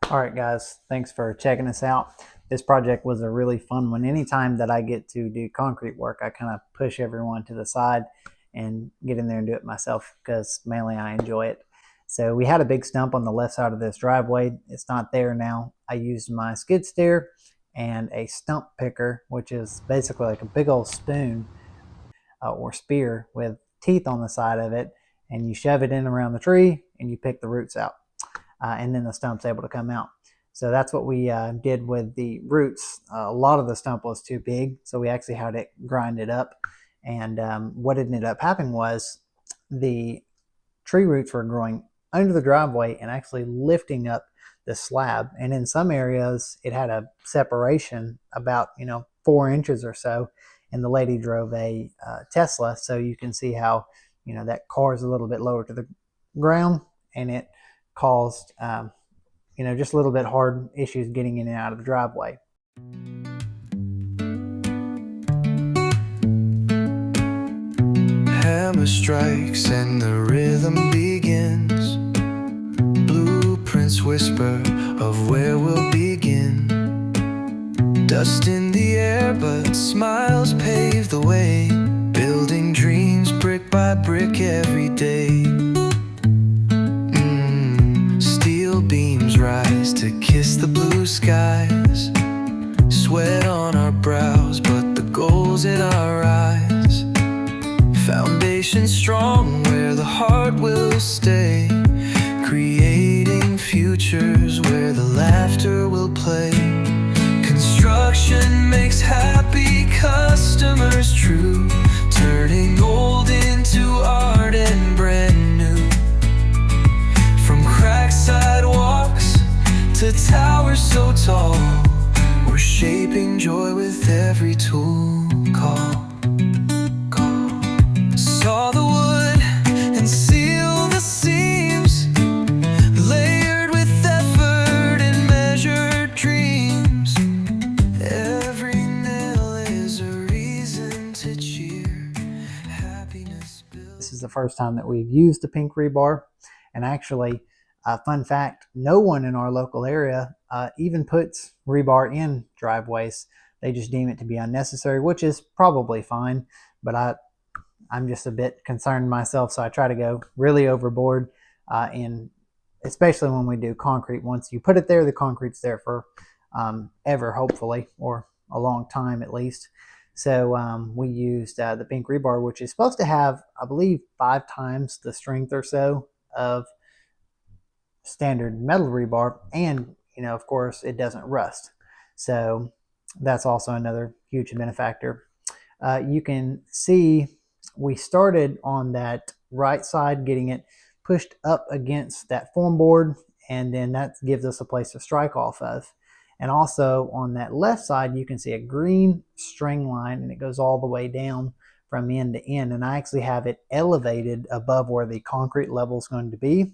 All right, guys, thanks for checking us out. This project was a really fun one. Anytime that I get to do concrete work, I kind of push everyone to the side and get in there and do it myself because mainly I enjoy it. So we had a big stump on the left side of this driveway. It's not there now. I used my skid steer and a stump picker, which is basically like a big old spoon or spear with teeth on the side of it, and you shove it in around the tree and you pick the roots out, and then the stump's able to come out. So that's what we did with the roots. A lot of the stump was too big, so we actually had it grinded up. And what ended up happening was the tree roots were growing under the driveway and actually lifting up the slab. And in some areas, it had a separation about 4 inches or so. And the lady drove a Tesla, so you can see how that car is a little bit lower to the ground, and it caused just a little bit hard issues getting in and out of the driveway. Hammer strikes and the rhythm begins. Blueprints whisper of where we'll begin. Dust in the air, but smiles pave the way. Building dreams brick by brick every day. Steel beams rise to kiss the blue skies. Sweat on our brows, but the goal's in our eyes. Foundation strong where the heart will stay. Creating futures where the laughter will play. Construction makes happy customers true. Turning old into art and brand new. From cracked sidewalks to towers so tall, we're shaping joy with every tool call. Saw the wood and seal the seams, layered with effort and measured dreams. Every nail is a reason to cheer. Happiness builds. This is the first time that we've used the pink rebar, and actually, fun fact, no one in our local area even puts rebar in driveways. They just deem it to be unnecessary, which is probably fine, but I'm just a bit concerned myself, so I try to go really overboard, and especially when we do concrete. Once you put it there, the concrete's there for ever, hopefully, or a long time at least. So we used the pink rebar, which is supposed to have, I believe, 5 times the strength or so of standard metal rebar, and of course, it doesn't rust. So that's also another huge benefactor. You can see we started on that right side, getting it pushed up against that form board, and then that gives us a place to strike off of. And also on that left side, you can see a green string line, and it goes all the way down from end to end. And I actually have it elevated above where the concrete level is going to be,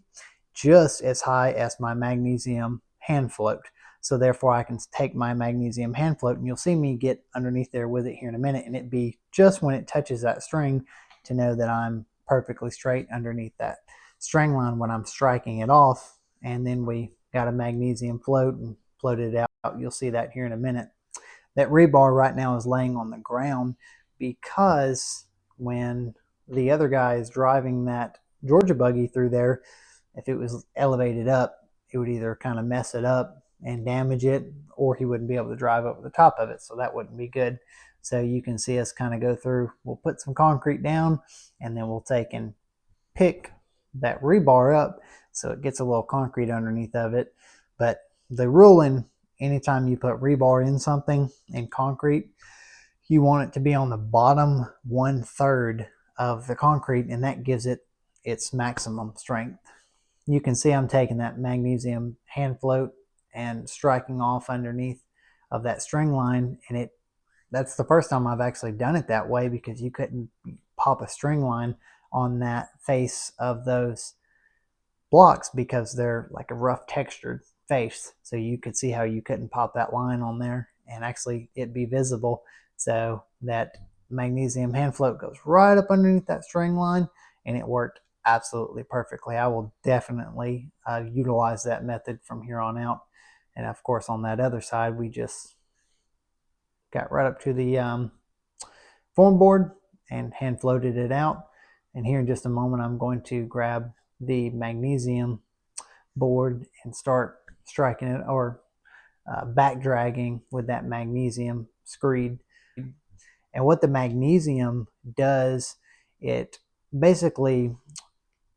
just as high as my magnesium hand float. So therefore I can take my magnesium hand float, and you'll see me get underneath there with it here in a minute, and it be just when it touches that string to know that I'm perfectly straight underneath that string line when I'm striking it off. And then we got a magnesium float and floated it out. You'll see that here in a minute. That rebar right now is laying on the ground because when the other guy is driving that Georgia buggy through there, if it was elevated up, it would either kind of mess it up and damage it, or he wouldn't be able to drive over the top of it, so that wouldn't be good. So you can see us kind of go through. We'll put some concrete down, and then we'll take and pick that rebar up so it gets a little concrete underneath of it. But the ruling, anytime you put rebar in something in concrete, you want it to be on the bottom 1/3 of the concrete, and that gives it its maximum strength. You can see I'm taking that magnesium hand float and striking off underneath of that string line, and that's the first time I've actually done it that way, because you couldn't pop a string line on that face of those blocks because they're like a rough textured face. So you could see how you couldn't pop that line on there and actually it'd be visible. So that magnesium hand float goes right up underneath that string line, and it worked absolutely perfectly. I will definitely utilize that method from here on out. And of course, on that other side, we just got right up to the form board and hand floated it out. And here in just a moment, I'm going to grab the magnesium board and start striking it, or back dragging with that magnesium screed. And what the magnesium does, it basically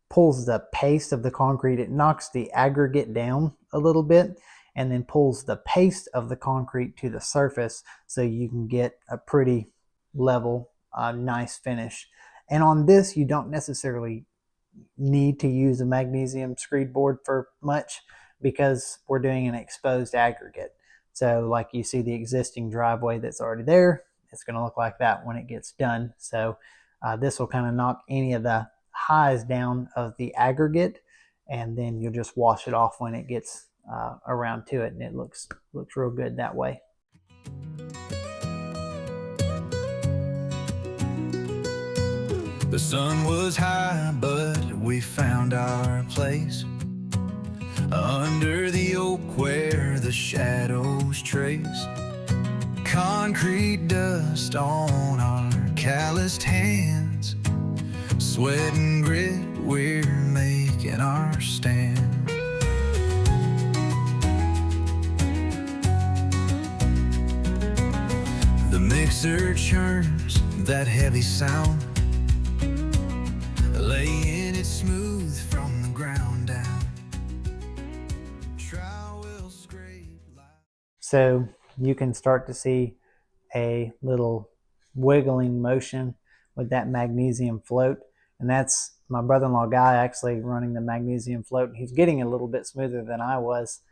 pulls the paste of the concrete. It knocks the aggregate down a little bit and then pulls the paste of the concrete to the surface, so you can get a pretty level, nice finish. And on this, you don't necessarily need to use a magnesium screed board for much, because we're doing an exposed aggregate. So like you see the existing driveway that's already there, it's going to look like that when it gets done. So this will kind of knock any of the highs down of the aggregate, and then you'll just wash it off when it gets around to it, and it looks real good that way. The sun was high, but we found our place under the oak where the shadows trace concrete dust on our calloused hands. Sweat and grit, we're making our stand. The mixer churns that heavy sound, laying it smooth from the ground down. So you can start to see a little wiggling motion with that magnesium float, and that's my brother-in-law Guy actually running the magnesium float. He's getting a little bit smoother than I was.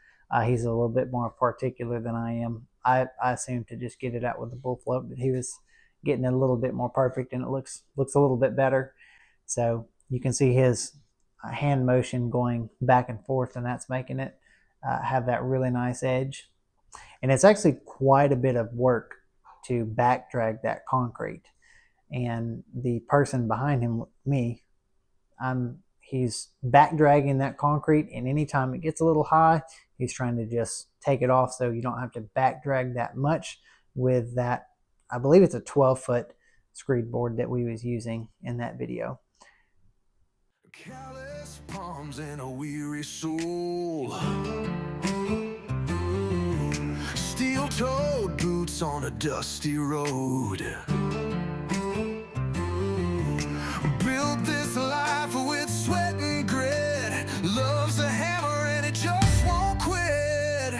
He's a little bit more particular than I am. I assumed to just get it out with the bull float, but he was getting it a little bit more perfect, and it looks a little bit better. So you can see his hand motion going back and forth, and that's making it have that really nice edge. And it's actually quite a bit of work to back drag that concrete. And the person behind him, me, he's back dragging that concrete, and anytime it gets a little high, he's trying to just take it off so you don't have to back drag that much with that. I believe it's a 12-foot screed board that we was using in that video. Callous palms and a weary soul, steel-toed boots on a dusty road. Built this life with sweat and grit. Love's a hammer and it just won't quit.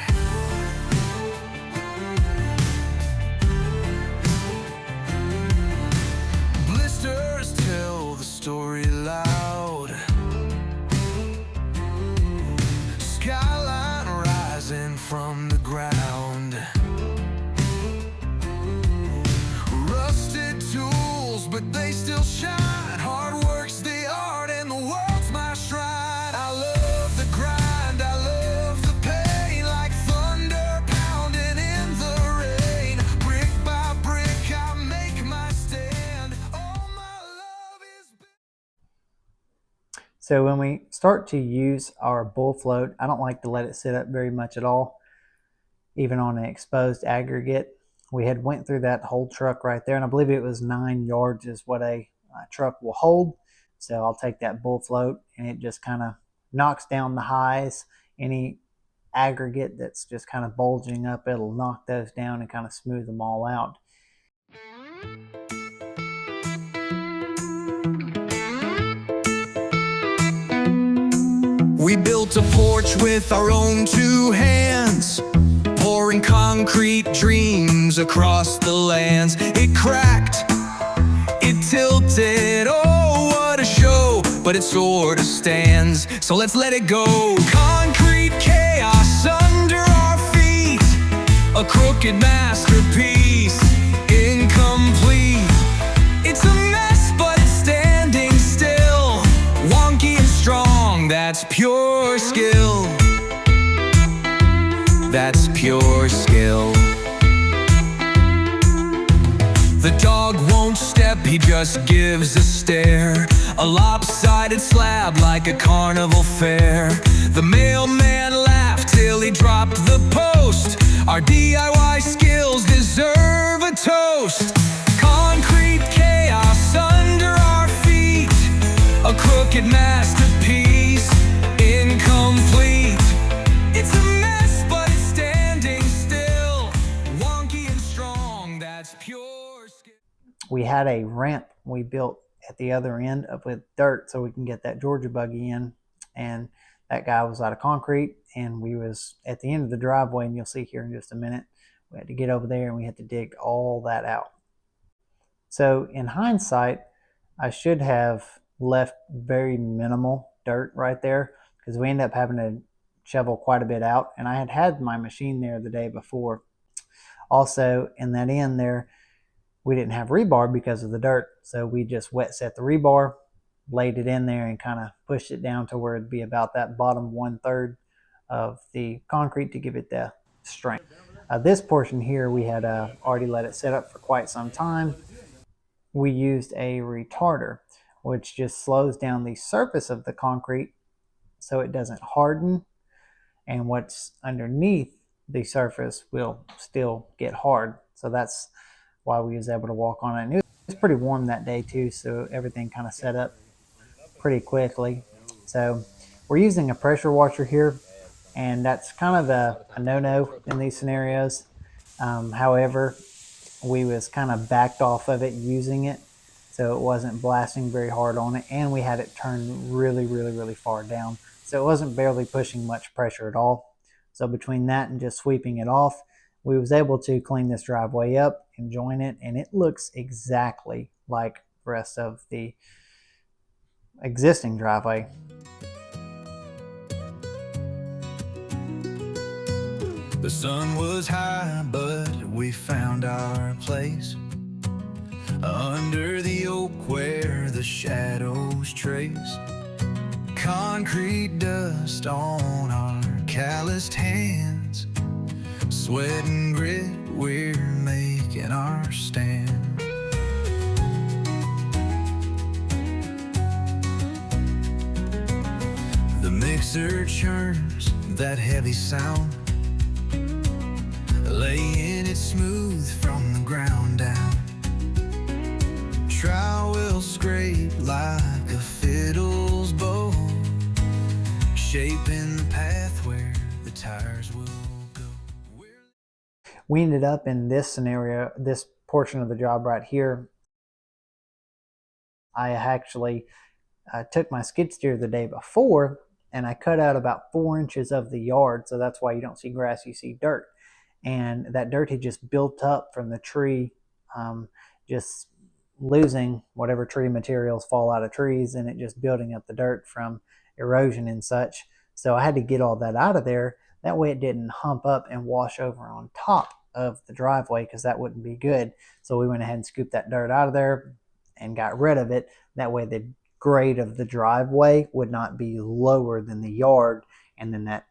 Blisters tell the story loud. Skyline rising from the ground. Rusted tools, but they still shine. Hard work's the art and the world's my shrine. I love the grind, I love the pain, like thunder pounding in the rain. Brick by brick I make my stand. All my love is. So when we start to use our bull float, I don't like to let it sit up very much at all, even on an exposed aggregate. We had went through that whole truck right there, and I believe it was 9 yards is what a truck will hold. So I'll take that bull float, and it just kind of knocks down the highs. Any aggregate that's just kind of bulging up, it'll knock those down and kind of smooth them all out. We built a porch with our own 2 hands, pouring concrete dreams across the lands. It cracked, it tilted, oh what a show, but it sort of stands, so let's let it go. Concrete chaos under our feet, a crooked masterpiece, incomplete. It's a mess, but it's standing still, wonky and strong, that's pure skill. That's pure skill. The dog won't step, he just gives a stare. A lopsided slab like a carnival fair. The mailman laughed till he dropped the crooked masterpiece, incomplete. It's a mess, but it's standing still, wonky and strong. That's pure skill. We had a ramp we built at the other end of with dirt so we can get that Georgia buggy in, and that guy was out of concrete, and we was at the end of the driveway, and you'll see here in just a minute we had to get over there and we had to dig all that out. So in hindsight, I should have left very minimal dirt right there, because we ended up having to shovel quite a bit out, and I had my machine there the day before. Also in that end there, we didn't have rebar because of the dirt, so we just wet set the rebar, laid it in there, and kind of pushed it down to where it'd be about that bottom 1/3 of the concrete to give it the strength. This portion here, we had already let it set up for quite some time. We used a retarder, which just slows down the surface of the concrete so it doesn't harden, and what's underneath the surface will still get hard. So that's why we was able to walk on it. And it was pretty warm that day too, so everything kind of set up pretty quickly. So we're using a pressure washer here, and that's kind of a no-no in these scenarios. However, we was kind of backed off of it using it, so it wasn't blasting very hard on it, and we had it turned really far down, so it wasn't barely pushing much pressure at all. So between that and just sweeping it off, we was able to clean this driveway up and join it, and it looks exactly like the rest of the existing driveway. The sun was high, but we found our place under the oak where the shadows trace concrete dust on our calloused hands. Sweat and grit, we're making our stand. The mixer churns that heavy sound, laying it smooth from the ground down. Trowel will scrape like a fiddle's bow, shaping the path where the tires will go. We ended up in this scenario, this portion of the job right here. I actually took my skid steer the day before, and I cut out about 4 inches of the yard, so that's why you don't see grass, you see dirt. And that dirt had just built up from the tree, just losing whatever tree materials fall out of trees, and it just building up the dirt from erosion and such. So I had to get all that out of there. That way it didn't hump up and wash over on top of the driveway, because that wouldn't be good. So we went ahead and scooped that dirt out of there and got rid of it. That way the grade of the driveway would not be lower than the yard, and then that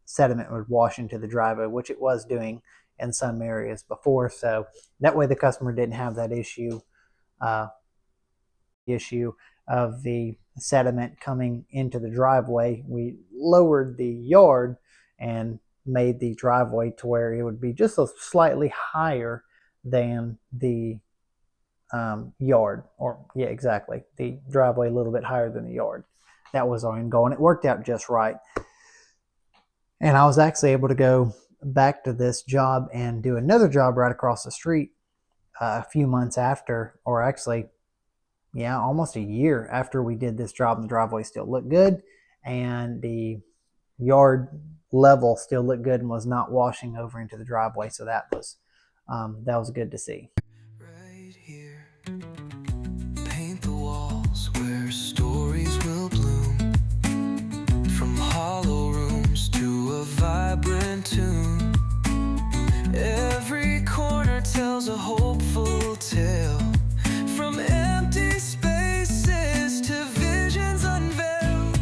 sediment would wash into the driveway, which it was doing in some areas before. So that way the customer didn't have that issue of the sediment coming into the driveway. We lowered the yard and made the driveway to where it would be just a slightly higher than the yard, or yeah, exactly, the driveway a little bit higher than the yard. That was our end goal, and it worked out just right. And I was actually able to go back to this job and do another job right across the street a few months after, or actually, yeah, almost a year after we did this job, and the driveway still looked good, and the yard level still looked good and was not washing over into the driveway. So that was good to see. Right here, paint the walls where stories will bloom, from hollow rooms to a vibrant tune. Every corner tells a hopeful tale, from empty spaces to visions unveiled.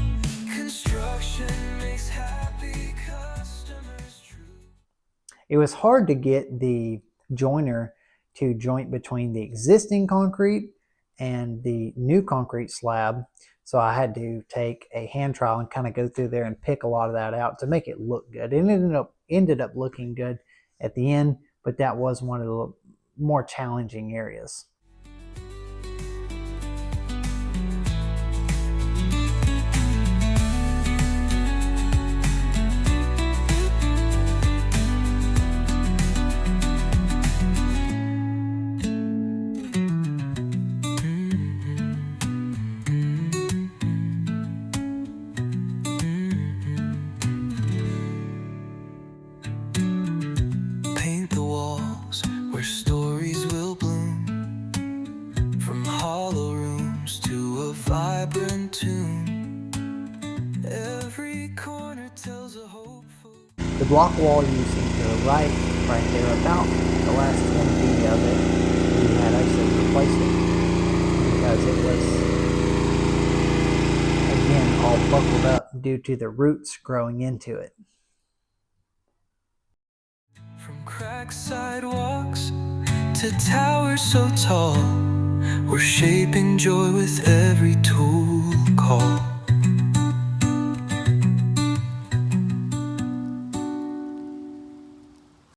Construction makes happy customers true. It was hard to get the joiner to joint between the existing concrete and the new concrete slab, so I had to take a hand trowel and kind of go through there and pick a lot of that out to make it look good. It ended up looking good at the end, but that was one of the more challenging areas. The block wall you see to the right there, about the last 10 feet of it, we had actually replaced it because it was, again, all buckled up due to the roots growing into it. From cracked sidewalks to towers so tall, we're shaping joy with every tool call.